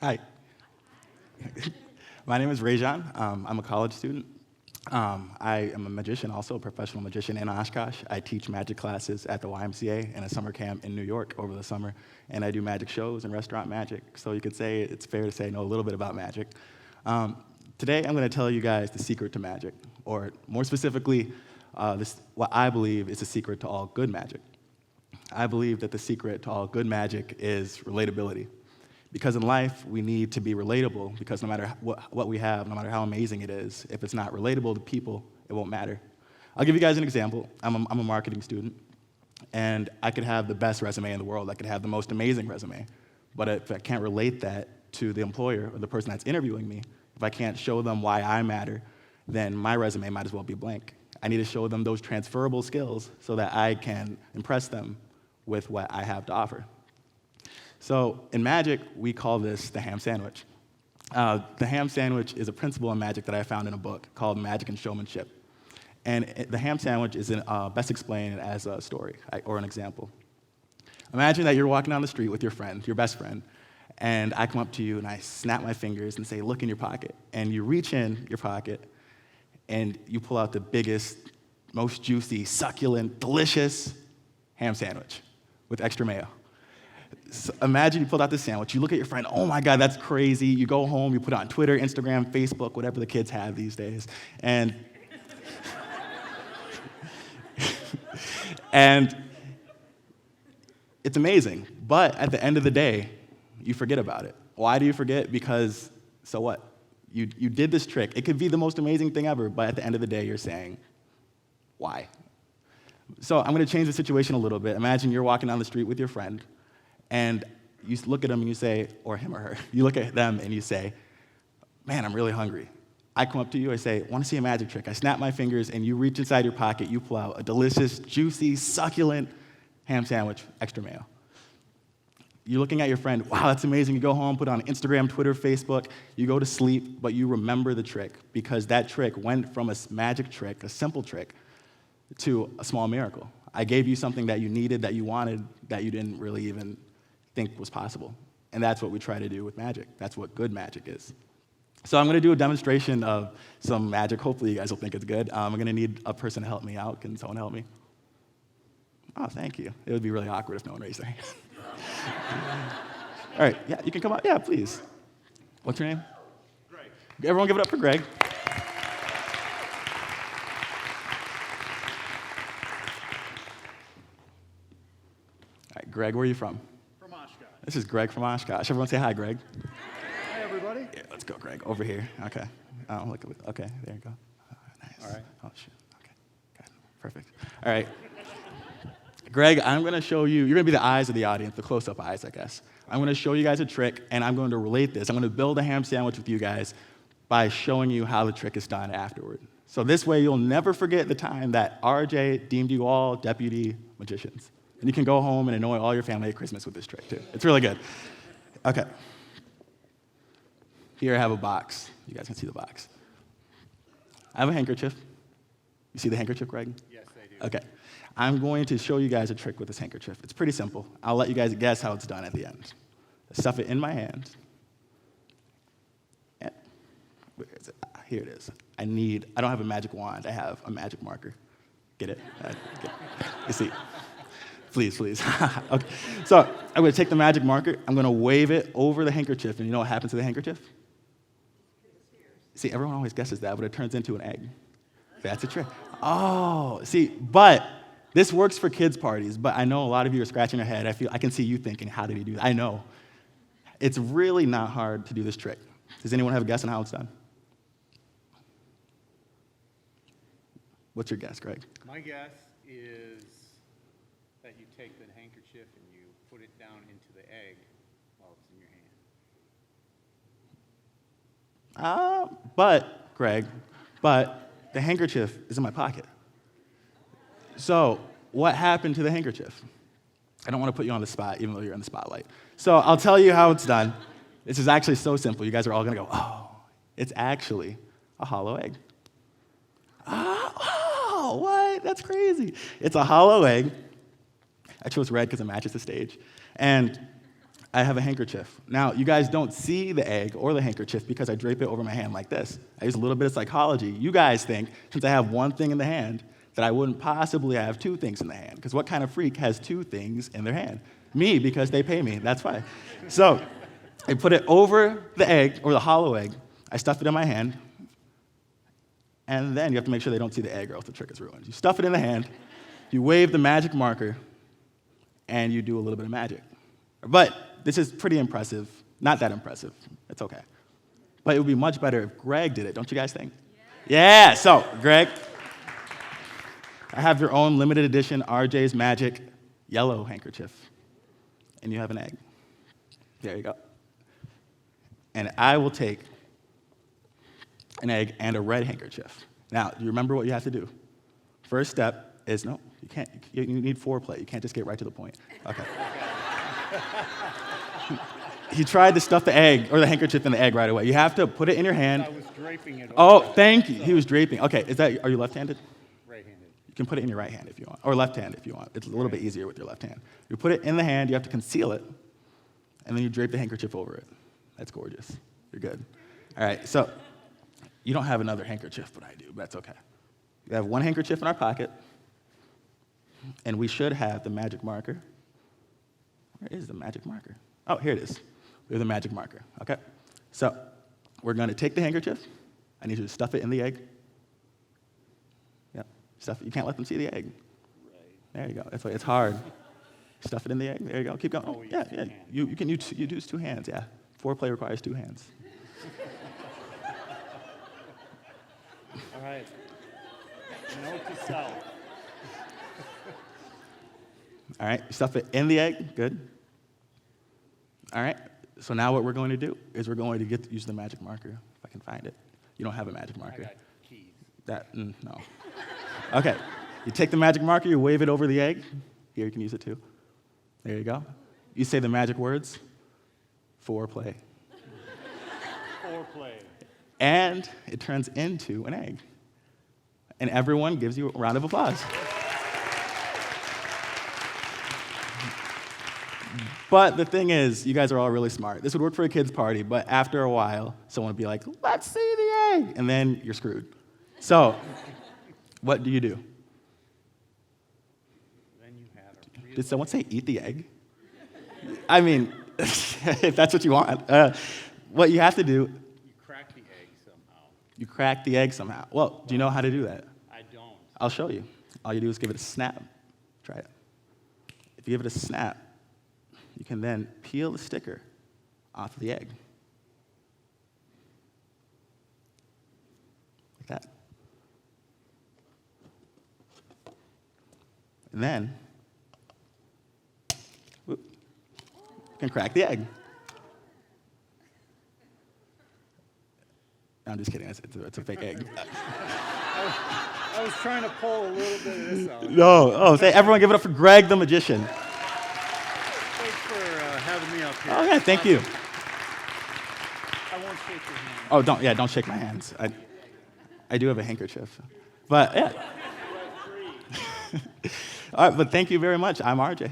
Hi. My name is Rajon. I'm a college student. I am a magician, also a professional magician in Oshkosh. I teach magic classes at the YMCA and a summer camp in New York over the summer, and I do magic shows and restaurant magic. So you could say, it's fair to say, I know a little bit about magic. Today, I'm going to tell you guys the secret to magic, or more specifically, what I believe is the secret to all good magic. I believe that the secret to all good magic is relatability. Because in life, we need to be relatable, because no matter what we have, no matter how amazing it is, if it's not relatable to people, it won't matter. I'll give you guys an example. I'm a marketing student, and I could have the best resume in the world. I could have the most amazing resume. But if I can't relate that to the employer or the person that's interviewing me, if I can't show them why I matter, then my resume might as well be blank. I need to show them those transferable skills so that I can impress them with what I have to offer. So in magic, we call this the ham sandwich. The ham sandwich is a principle in magic that I found in a book called Magic and Showmanship. And the ham sandwich is best explained as a story or an example. Imagine that you're walking down the street with your friend, your best friend, and I come up to you and I snap my fingers and say, look in your pocket. And you reach in your pocket and you pull out the biggest, most juicy, succulent, delicious ham sandwich with extra mayo. So imagine you pulled out this sandwich, you look at your friend, oh my God, that's crazy. You go home, you put it on Twitter, Instagram, Facebook, whatever the kids have these days. And it's amazing. But at the end of the day, you forget about it. Why do you forget? Because, so what? You did this trick. It could be the most amazing thing ever, but at the end of the day, you're saying, why? So I'm going to change the situation a little bit. Imagine you're walking down the street with your friend, and you look at them and you say, or him or her, you look at them and you say, man, I'm really hungry. I come up to you, I say, want to see a magic trick? I snap my fingers and you reach inside your pocket, you pull out a delicious, juicy, succulent ham sandwich, extra mayo. You're looking at your friend, wow, that's amazing. You go home, put it on Instagram, Twitter, Facebook, you go to sleep, but you remember the trick because that trick went from a magic trick, a simple trick, to a small miracle. I gave you something that you needed, that you wanted, that you didn't really even think was possible. And that's what we try to do with magic. That's what good magic is. So I'm going to do a demonstration of some magic. Hopefully you guys will think it's good. I'm going to need a person to help me out. Can someone help me? Oh, thank you. It would be really awkward if no one raised their hand. All right, yeah, you can come out. Yeah, please. What's your name? Greg. Everyone give it up for Greg. All right, Greg, where are you from? From Oshkosh. This is Greg from Oshkosh. Everyone say hi, Greg. Hi, everybody. Yeah, let's go, Greg. Over here. Okay. Okay, there you go. Nice. All right. Oh, shit. Okay. Good. Perfect. All right. Greg, I'm going to show you, you're going to be the eyes of the audience, the close-up eyes, I guess. I'm going to show you guys a trick, and I'm going to relate this. I'm going to build a ham sandwich with you guys by showing you how the trick is done afterward. So this way, you'll never forget the time that RJ deemed you all deputy magicians. And you can go home and annoy all your family at Christmas with this trick, too. It's really good. Okay. Here I have a box. You guys can see the box. I have a handkerchief. You see the handkerchief, Greg? Yes, I do. Okay. I'm going to show you guys a trick with this handkerchief. It's pretty simple. I'll let you guys guess how it's done at the end. I stuff it in my hand. And where is it? Here it is. I don't have a magic wand. I have a magic marker. Get it? Get it. You see? Please. Okay. So I'm going to take the magic marker. I'm going to wave it over the handkerchief. And you know what happens to the handkerchief? See, everyone always guesses that, but it turns into an egg. That's a trick. Oh, see, but this works for kids' parties, but I know a lot of you are scratching your head. I can see you thinking, how did he do that? I know. It's really not hard to do this trick. Does anyone have a guess on how it's done? What's your guess, Greg? My guess is that you take the handkerchief and you put it down into the egg while it's in your hand. But, Greg, the handkerchief is in my pocket. So what happened to the handkerchief? I don't want to put you on the spot, even though you're in the spotlight. So I'll tell you how it's done. This is actually so simple. You guys are all going to go, oh, it's actually a hollow egg. Oh, what? That's crazy. It's a hollow egg. I chose red because it matches the stage. And I have a handkerchief. Now, you guys don't see the egg or the handkerchief because I drape it over my hand like this. I use a little bit of psychology. You guys think, since I have one thing in the hand, that I wouldn't possibly have two things in the hand. Because what kind of freak has two things in their hand? Me, because they pay me. That's why. So I put it over the egg, or the hollow egg. I stuff it in my hand. And then you have to make sure they don't see the egg or else the trick is ruined. You stuff it in the hand. You wave the magic marker. And you do a little bit of magic. But this is pretty impressive. Not that impressive. It's okay. But it would be much better if Greg did it, don't you guys think? Yeah, so, Greg, I have your own limited edition RJ's Magic yellow handkerchief. And you have an egg. There you go. And I will take an egg and a red handkerchief. Now, do you remember what you have to do? First step is, no, you can't, you need foreplay. You can't just get right to the point. Okay. He tried to stuff the egg, or the handkerchief in the egg right away. You have to put it in your hand. I was draping it. Oh, thank you. He was draping. Okay, are you left-handed? Right-handed. You can put it in your right hand if you want, or left hand if you want. It's a little bit easier with your left hand. You put it in the hand, you have to conceal it, and then you drape the handkerchief over it. That's gorgeous. You're good. All right, so you don't have another handkerchief, but I do, but that's okay. We have one handkerchief in our pocket, and we should have the magic marker. Where is the magic marker? Oh, here it is. We have the magic marker, okay? So we're going to take the handkerchief. I need you to stuff it in the egg. Yep, stuff it. You can't let them see the egg. Right. There you go. That's why it's hard. Stuff it in the egg. There you go. Keep going. Oh, yeah, yeah. You can use two hands, yeah. Foreplay requires two hands. All right. Note to self. All right, stuff it in the egg. Good. All right, so now what we're going to do is we're going to use the magic marker, if I can find it. You don't have a magic marker. I got keys. No. Okay, you take the magic marker, you wave it over the egg. Here, you can use it too. There you go. You say the magic words, foreplay. Foreplay. And it turns into an egg. And everyone gives you a round of applause. But the thing is, you guys are all really smart. This would work for a kid's party, but after a while, someone would be like, let's see the egg, and then you're screwed. So, what do you do? Then you had a real Did someone say eat the egg? I mean, if that's what you want. What you have to do, You crack the egg somehow. you crack the egg somehow. Well, do you know how to do that? I don't. I'll show you. All you do is give it a snap. Try it. If you give it a snap, you can then peel the sticker off of the egg. Like that. And then, you can crack the egg. No, I'm just kidding. It's a fake egg. I was trying to pull a little bit of this out. No. Oh, say everyone give it up for Greg the Magician. Thanks for having me up here. Oh, yeah, thank you. I won't shake your hand. Oh, don't shake my hands. I do have a handkerchief. But, yeah. All right, but thank you very much. I'm RJ.